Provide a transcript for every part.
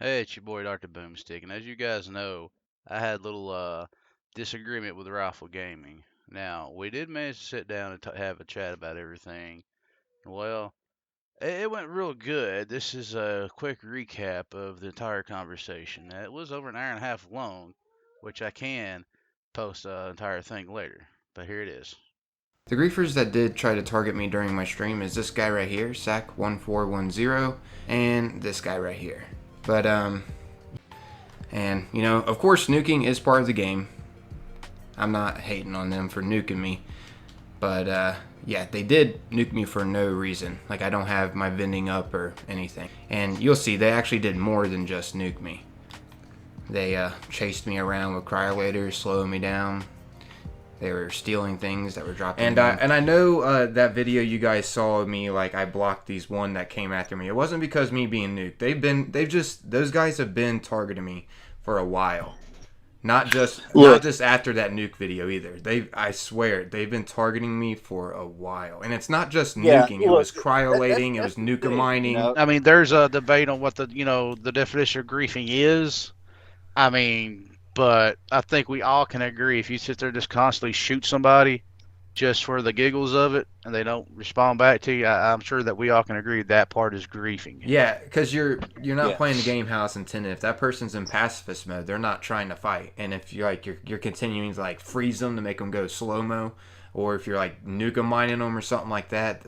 Hey, it's your boy Dr. Boomstick, and as you guys know, I had a little disagreement with Rifle Gaming. Now, we did manage to sit down and have a chat about everything. Well, it went real good. This is a quick recap of the entire conversation. It was over an hour and a half long, which I can post the entire thing later. But here it is. The griefers that did try to target me during my stream is this guy right here, Sack1410, and this guy right here. But and you know, of course, nuking is part of the game. I'm not hating on them for nuking me, but yeah, they did nuke me for no reason. Like I don't have my vending up or anything, and you'll see they actually did more than just nuke me. They chased me around with cryolators, slowing me down. They were stealing things that were dropping. And I know that video you guys saw of me, like I blocked these one that came after me. It wasn't because me being nuked. Those guys have been targeting me for a while. Not just after that nuke video either. I swear they've been targeting me for a while, and it's not just nuking. It was cryolating. It was nuka mining. I mean, there's a debate on what the definition of griefing is. I mean, but I think we all can agree if you sit there and just constantly shoot somebody just for the giggles of it and they don't respond back to you, I'm sure that we all can agree that part is griefing. Yeah, because you're not playing the game how it's intended. If that person's in pacifist mode, they're not trying to fight. And if you're continuing to like freeze them to make them go slow mo, or if you're like nuka mining them or something like that,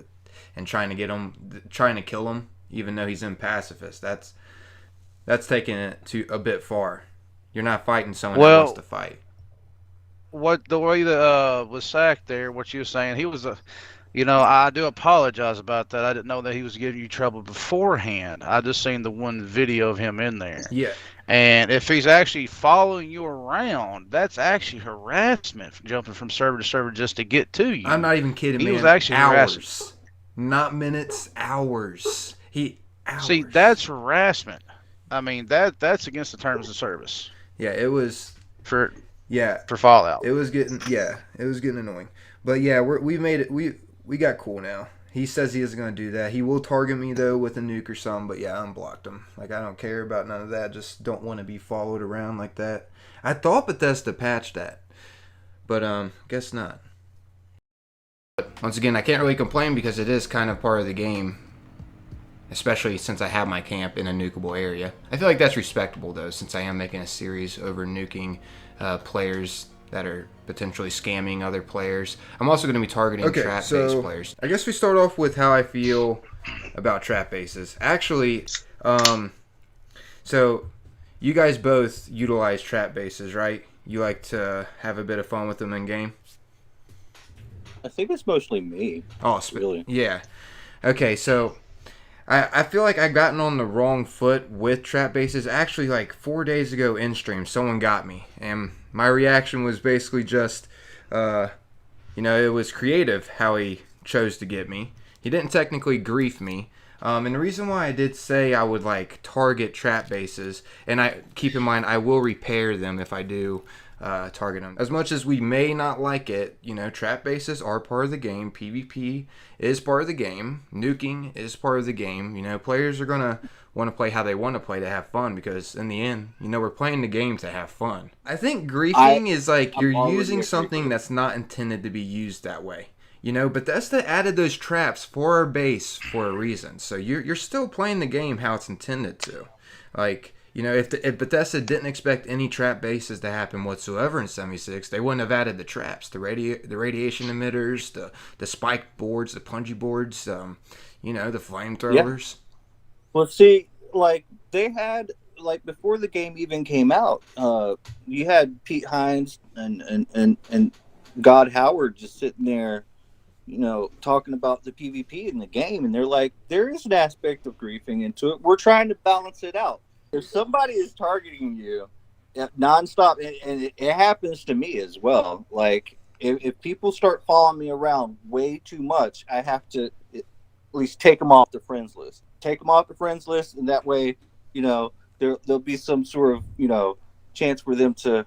and trying to kill him, even though he's in pacifist, that's taking it to a bit far. You're not fighting someone that wants to fight. What the way that was sacked there, what you were saying, he was I do apologize about that. I didn't know that he was giving you trouble beforehand. I just seen the one video of him in there. Yeah. And if he's actually following you around, that's actually harassment, jumping from server to server just to get to you. I'm not even kidding, man. He was actually hours, not minutes, hours. Hours. See, that's harassment. I mean, that's against the terms of service. Yeah, it was for Fallout. It was getting annoying. But yeah, we made it. We got cool now. He says he isn't going to do that. He will target me though with a nuke or something. But yeah, I unblocked him. Like I don't care about none of that. Just don't want to be followed around like that. I thought Bethesda patched that, but guess not. But once again, I can't really complain because it is kind of part of the game. Especially since I have my camp in a nukeable area. I feel like that's respectable though, since I am making a series over nuking players that are potentially scamming other players. I'm also going to be targeting trap-based players. I guess we start off with how I feel about trap bases. Actually, so you guys both utilize trap bases, right? You like to have a bit of fun with them in game? I think it's mostly me. Oh, really? Yeah. Okay, so I feel like I've gotten on the wrong foot with trap bases. Actually, like 4 days ago in stream, someone got me. And my reaction was basically just, it was creative how he chose to get me. He didn't technically grief me. And the reason why I did say I would like target trap bases, and I keep in mind I will repair them if I do target them. As much as we may not like it, trap bases are part of the game. PvP is part of the game. Nuking is part of the game. Players are gonna want to play how they want to play to have fun because in the end, we're playing the game to have fun. I think griefing is like you're using something that's not intended to be used that way. Bethesda added those traps for our base for a reason. So you're still playing the game how it's intended to. Like, if Bethesda didn't expect any trap bases to happen whatsoever in 76, they wouldn't have added the traps, the radiation emitters, the spike boards, the punji boards, the flamethrowers. Yeah. Well, see, like they had before the game even came out, you had Pete Hines and God Howard just sitting there, talking about the PvP in the game, and they're like, there is an aspect of griefing into it. We're trying to balance it out. If somebody is targeting you nonstop, and it happens to me as well, like if people start following me around way too much, I have to at least take them off the friends list. Take them off the friends list, and that way, there'll be some sort of, chance for them to,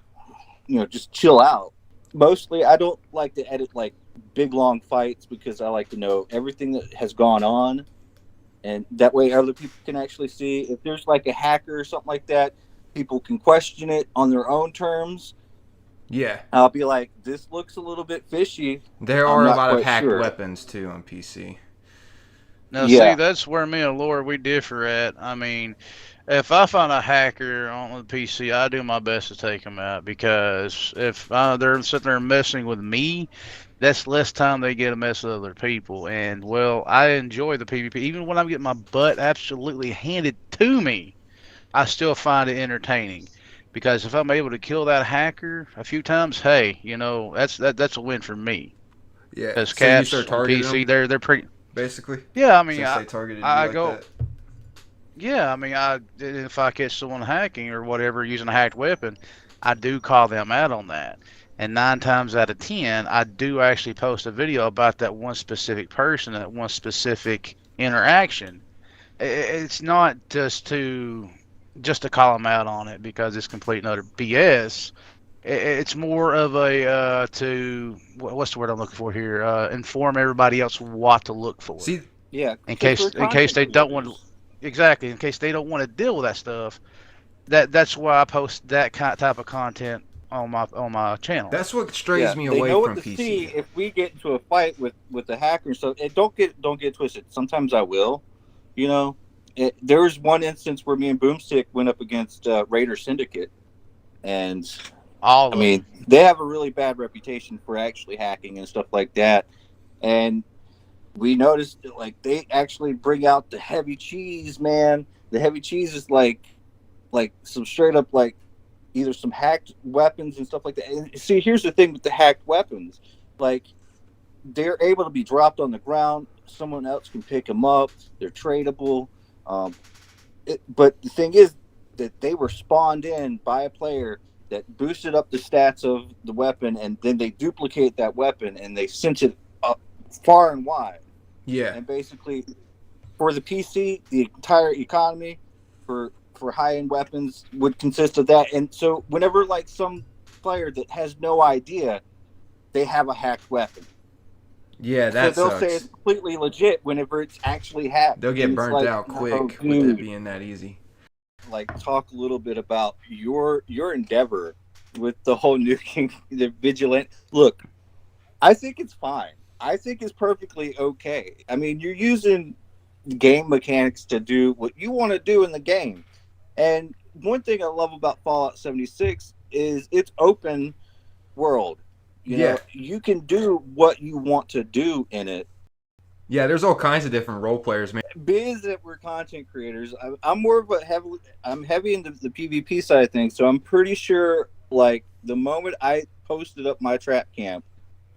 just chill out. Mostly, I don't like to edit like big long fights because I like to know everything that has gone on and that way other people can actually see if there's like a hacker or something like that. People can question it on their own terms. Yeah. I'll be like, this looks a little bit fishy. There I'm are a not lot of quite hacked sure. weapons too on PC. Now, see, Yeah, that's where me and Laura we differ at. I mean, if I find a hacker on the PC, I do my best to take them out because if they're sitting there messing with me, that's less time they get to mess with other people. And well, I enjoy the PvP, even when I'm getting my butt absolutely handed to me. I still find it entertaining because if I'm able to kill that hacker a few times, hey, that's a win for me. Yeah. Because So you caps start on targeting them, PC, they're pretty. basically, Yeah, I mean, since I they targeted you I like go. that. Yeah, I mean, if I catch someone hacking or whatever using a hacked weapon, I do call them out on that. And 9 times out of 10, I do actually post a video about that one specific person, that one specific interaction. It's not just to call them out on it because it's complete and utter BS. It's more of a to what's the word I'm looking for here? Inform everybody else what to look for See, yeah, in because case we're in case content they don't want creators. to. Exactly, in case they don't want to deal with that stuff. That's why I post that type of content on my channel. that's what strays Yeah, me they away know what from to see PC. if we get into a fight with the hacker. So don't get twisted. Sometimes I will, you know. There was one instance where me and Boomstick went up against Raider Syndicate, and I All of mean them. they have a really bad reputation for actually hacking and stuff like that. And we noticed that, like, they actually bring out the heavy cheese, man. The heavy cheese is like some straight up, like, either some hacked weapons and stuff like that. And see, here's the thing with the hacked weapons, like, they're able to be dropped on the ground. Someone else can pick them up. They're tradable. Um, but the thing is that they were spawned in by a player that boosted up the stats of the weapon, and then they duplicate that weapon and they sent it up far and wide. Yeah. And basically, for the PC, the entire economy for high end weapons would consist of that. And so, whenever like some player that has no idea they have a hacked weapon, Yeah, so that they'll say it's sucks. completely legit whenever it's actually hacked, They'll and get it's burnt like, out no, quick with it dude. being that easy. Like, talk a little bit about your endeavor with the whole nuking the vigilant. Look, I think it's fine. I think it's perfectly okay. I mean, you're using game mechanics to do what you want to do in the game. And one thing I love about Fallout 76 is it's open world. You Yeah. know, you can do what you want to do in it. Yeah, there's all kinds of different role players, man. Biz that we're content creators, I'm more of a I'm heavy into the PvP side of things. So I'm pretty sure, like, the moment I posted up my trap camp,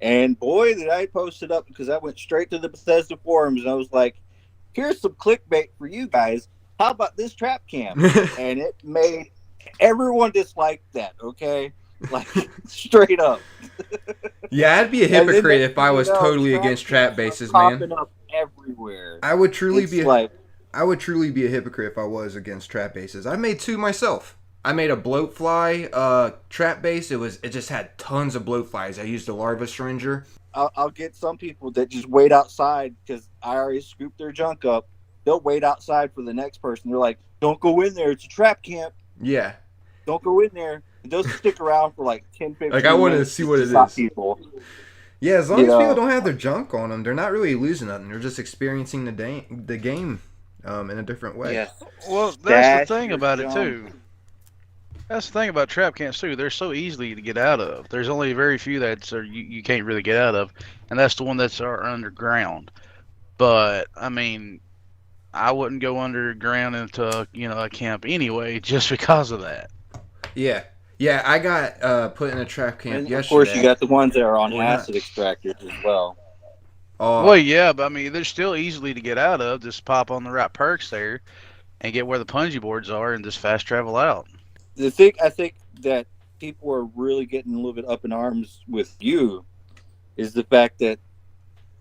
and boy, did I post it up, because I went straight to the Bethesda forums and I was like, here's some clickbait for you guys. How about this trap camp? And it made everyone dislike that, okay? Like, straight up. Yeah, I'd be a And then hypocrite next if thing I you was know, totally trap against trap camps are bases, man. popping up everywhere. I would truly It's be like, I would truly be a hypocrite if I was against trap bases. I made two myself. I made a bloatfly trap base. It just had tons of bloatflies. I used a larva syringer. I'll get some people that just wait outside because I already scooped their junk up. They'll wait outside for the next person. They're like, don't go in there. It's a trap camp. Yeah. Don't go in there. And they'll stick around for like 10, Like I 15 wanted to minutes see just what to it stop is. people. Yeah, as long You as people know, don't have their junk on them, they're not really losing nothing. They're just experiencing the game in a different way. yeah. Well, that's the Stash thing your about it junk. too. That's the thing about trap camps too. They're so easy to get out of. There's only very few that you can't really get out of, and that's the one that's are underground. But I mean, I wouldn't go underground into a camp anyway, just because of that. Yeah. Yeah, I got put in a trap camp And of course, you yesterday. got the ones that are on Or not. acid extractors as well. Well, Oh, yeah, but I mean, they're still easily to get out of. Just pop on the right perks there and get where the punji boards are, and just fast travel out. The thing I think that people are really getting a little bit up in arms with you is the fact that,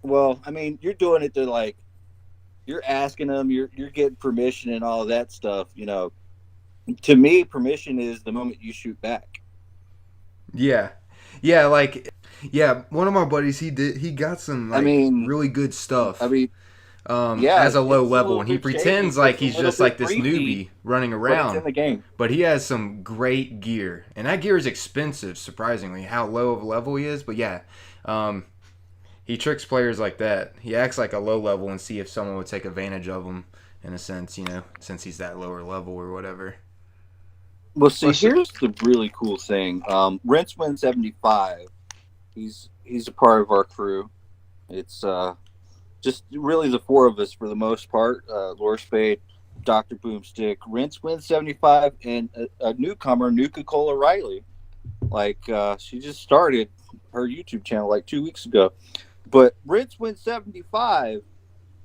well, I mean, you're doing it to, like, you're asking them, you're getting permission and all of that stuff. You know, to me, permission is the moment you shoot back. yeah. Yeah, like yeah, one of my buddies he got some I like mean, really good I stuff. mean, Yeah, as a low it's a level, little and he bit shady. pretends like It's a he's little just bit like this creepy, newbie running but it's around. in the game. But he has some great gear, and that gear is expensive. Surprisingly, how low of a level he is. But yeah, um, he tricks players like that. He acts like a low level and see if someone would take advantage of him in a sense, since he's that lower level or whatever. Well, see, What's it? here's the really cool thing. Rincewind 75. He's a part of our crew. It's just really the four of us for the most part. Lorespade, Dr. Boomstick, Rincewind 75, and a newcomer, Nuka Cola Riley. She just started her YouTube channel like 2 weeks ago. But Rincewind 75,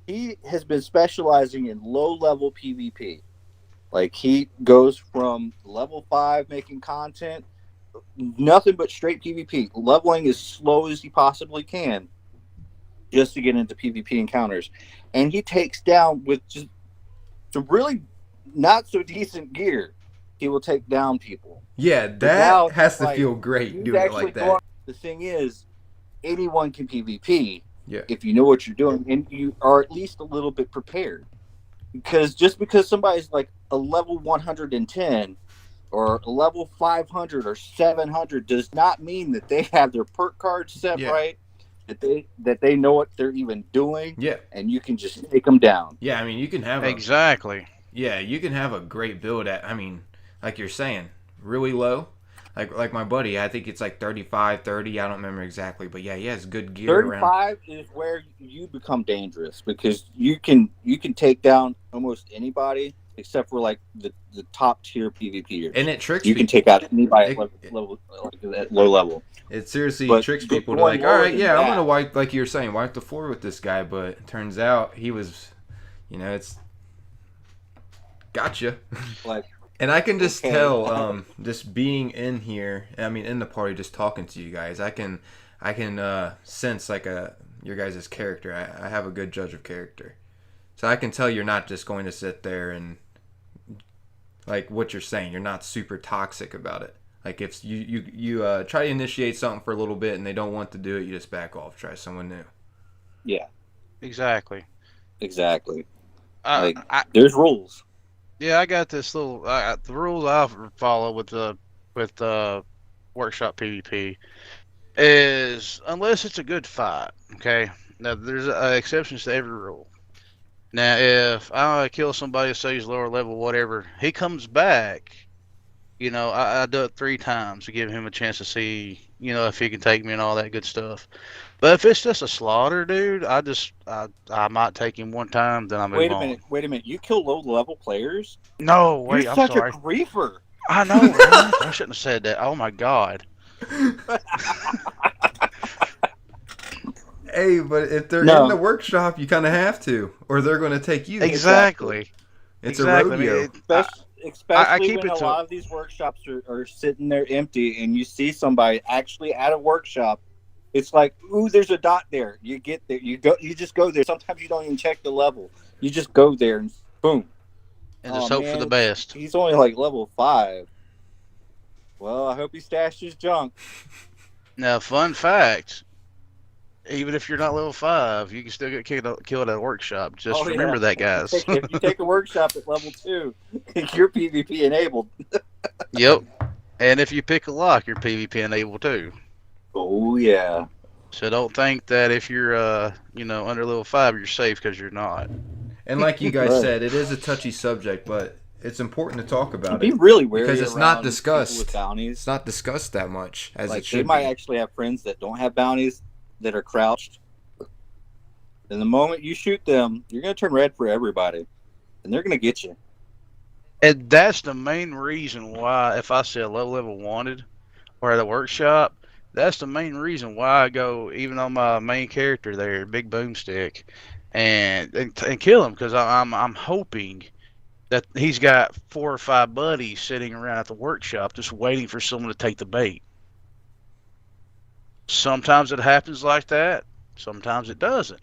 he has been specializing in low level PvP. Like he goes from level 5 making content, nothing but straight PvP, leveling as slow as he possibly can just to get into PvP encounters. And he takes down with just some really not so decent gear. He will take down people. Yeah, But that now has to like feel great he's doing it actually like going. that. The thing is, anyone can PvP Yeah. if you know what you're doing and you are at least a little bit prepared. Because just because somebody's like a level 110 or a level 500 or 700 does not mean that they have their perk cards set Yeah. right, that they know what they're even doing, Yeah. and you can just take them down. Yeah, I mean, Exactly. you can have a great build at, I mean, like you're saying, really low. Like my buddy, I think it's like 35, 30. I don't remember exactly, but yeah, he has good gear around. 35 is where you become dangerous because you can take down almost anybody except for like the top tier PvPers. And it tricks You can people. take out anybody It, at level like at low level. it seriously But tricks people to going like, all lower right, than yeah, I'm gonna that, wipe, like you were saying, wipe the floor with this guy. But it turns out he was, it's gotcha. like And I can just okay, tell, just being in here, I mean, in the party, just talking to you guys, I can sense like your guys' character. I have a good judge of character, so I can tell you're not just going to sit there and like what you're saying. You're not super toxic about it. Like if you try to initiate something for a little bit and they don't want to do it, you just back off. Try someone new. yeah, Exactly. exactly. I, Like I there's rules. yeah, I got this little the rules I follow with workshop PvP is unless it's a good fight. Okay. Now there's exceptions to every rule. Now if I kill somebody, say he's lower level, whatever, he comes back. I do it 3 times to give him a chance to see, if he can take me and all that good stuff. But if it's just a slaughter, dude, I might take him 1 time, then I move on. Wait a minute. You kill low level players? No, You're wait, I'm such a sorry. griefer. I know, right? I shouldn't have said that. Oh my God. Hey, but if they're in the No, workshop, you kind of have to, or they're going to take you. Exactly. It's a Exactly. I mean, rodeo. I especially keep when it a to lot of these workshops are sitting there empty, and you see somebody actually at a workshop. It's like, ooh, there's a dot there. You get there, you just go there. Sometimes you don't even check the level. You just go there and boom. and Oh just hope for man, the best. he's only like level 5. Well, I hope he stashed his junk. Now, fun fact: even if you're not level 5, you can still get killed at a workshop. Just Oh yeah, remember that, guys. if you take a workshop at level 2, you're PvP enabled. Yep. And if you pick a lock, you're PvP enabled too. Oh yeah. So don't think that if you're under level 5, you're safe, because you're not. And like you guys Right. said, it is a touchy subject, but it's important to talk about Be it really wary because it's not around people with discussed. bounties. It's not discussed that much as it Like they should might be. actually have friends that don't have bounties that are crouched. And the moment you shoot them, you're gonna turn red for everybody, and they're gonna get you. And that's the main reason why, if I see a low level wanted or at a workshop, that's the main reason why I go even on my main character there, Big Boomstick, and kill him, because I'm hoping that he's got 4 or 5 buddies sitting around at the workshop just waiting for someone to take the bait. Sometimes it happens like that. Sometimes it doesn't.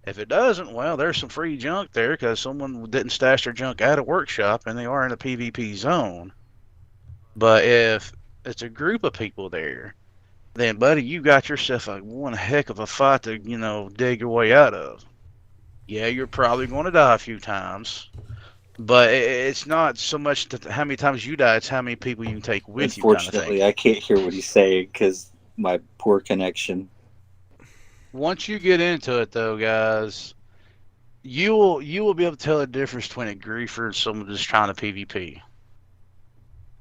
If it doesn't, well, there's some free junk there because someone didn't stash their junk at a workshop and they are in a PvP zone. But if it's a group of people there, then, buddy, you got yourself one heck of a fight to, dig your way out of. Yeah, you're probably going to die a few times, but it's not so much how many times you die; it's how many people you can take with you, kind of thing. Unfortunately, I can't hear what he's saying because my poor connection. Once you get into it, though, guys, you will be able to tell the difference between a griefer and someone just trying to PvP.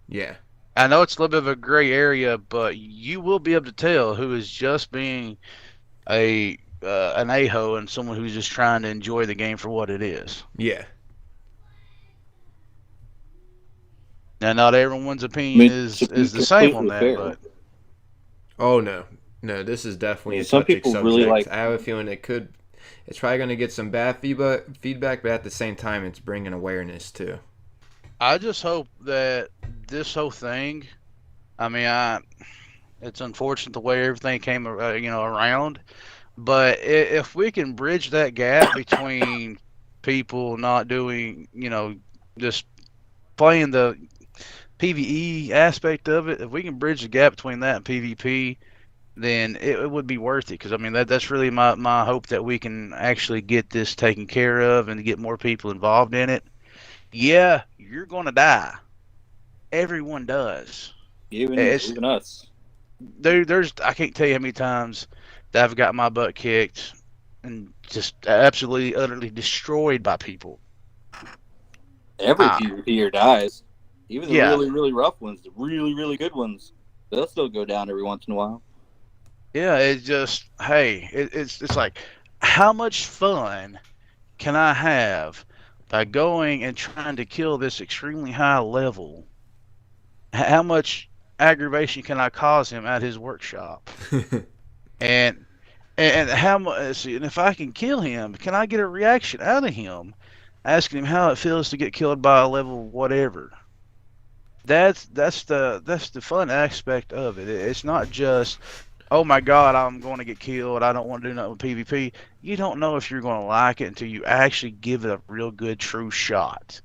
Yeah. I know it's a little bit of a gray area, but you will be able to tell who is just being an a-hole and someone who's just trying to enjoy the game for what it is. Yeah. Now, not everyone's I opinion mean, to is be the same on completely that, fair, but Oh no. No, this is definitely a some touchy people really subject. like. I have a feeling it's probably going to get some bad feedback, but at the same time, it's bringing awareness too. I just hope that this whole thing. I mean, it's unfortunate the way everything came, around. But if we can bridge that gap between people not doing, just playing the PVE aspect of it, if we can bridge the gap between that and PvP, then it would be worth it. Because I mean, that's really my hope that we can actually get this taken care of and get more people involved in it. Yeah, you're gonna die. Everyone does. Even It's us. there's I can't tell you how many times that I've got my butt kicked and just absolutely utterly destroyed by people. Every Ah, PvPer dies. Even the yeah, really, really rough ones, the really, really good ones, they'll still go down every once in a while. yeah. It's just hey, it's like how much fun can I have by going and trying to kill this extremely high level? How much aggravation can I cause him at his workshop? And and how much? And if I can kill him, can I get a reaction out of him, asking him how it feels to get killed by a level whatever? That's the fun aspect of it. It's not just oh my god, I'm going to get killed. I don't want to do nothing with PvP. You don't know if you're going to like it until you actually give it a real good true shot.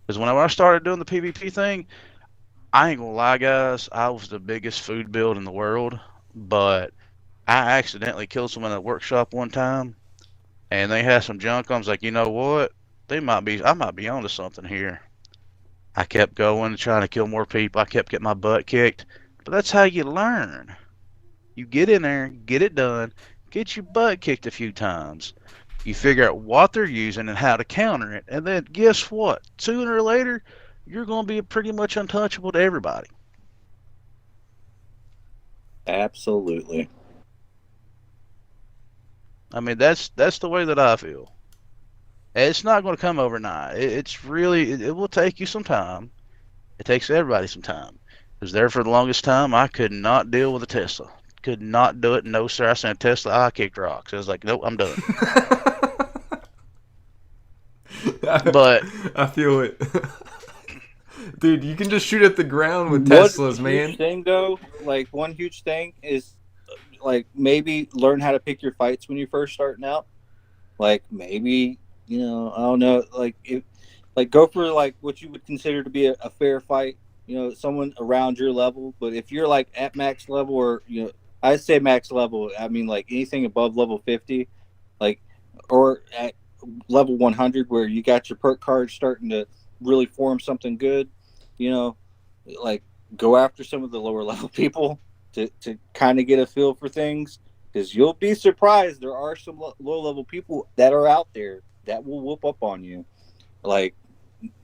Because whenever I started doing the PvP thing, I ain't gonna lie, guys, I was the biggest food build in the world, but I accidentally killed someone at a workshop one time, and they had some junk. I was like, you know what? I might be onto something here. I kept going, trying to kill more people. I kept getting my butt kicked, but that's how you learn. You get in there, get it done, get your butt kicked a few times. You figure out what they're using and how to counter it, and then guess what? Sooner or later, you're going to be pretty much untouchable to everybody. Absolutely. I mean, that's the way that I feel. It's not going to come overnight. It's really it will take you some time. It takes everybody some time. Because there for the longest time, I could not deal with a Tesla. Could not do it. No, sir. I sent a Tesla. I kicked rocks. I was like, nope, I'm done. But I feel it. Dude, you can just shoot at the ground with What Teslas, huge man. thing though? Like one huge thing is like maybe learn how to pick your fights when you're first starting out. Like maybe I don't know, like if like go for like what you would consider to be a fair fight. Someone around your level. But if you're like at max level, or I say max level, I mean like anything above level 50, like or at level 100 where you got your perk cards starting to really form something good. You know, like go after some of the lower level people to kind of get a feel for things, because you'll be surprised there are some low level people that are out there that will whoop up on you, like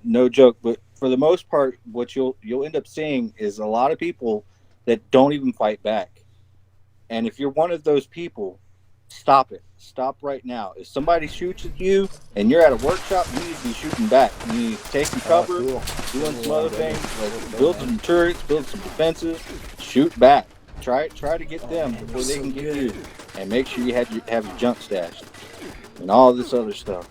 no joke. But for the most part, what you'll end up seeing is a lot of people that don't even fight back. And if you're one of those people, stop it. Stop right now. If somebody shoots at you and you're at a workshop, you need to be shooting back. You need to take some cover, doing some other things, like build some turrets, build some defenses, shoot back. Try to get them before they can get you, and make sure you have your junk stashed and all this other stuff.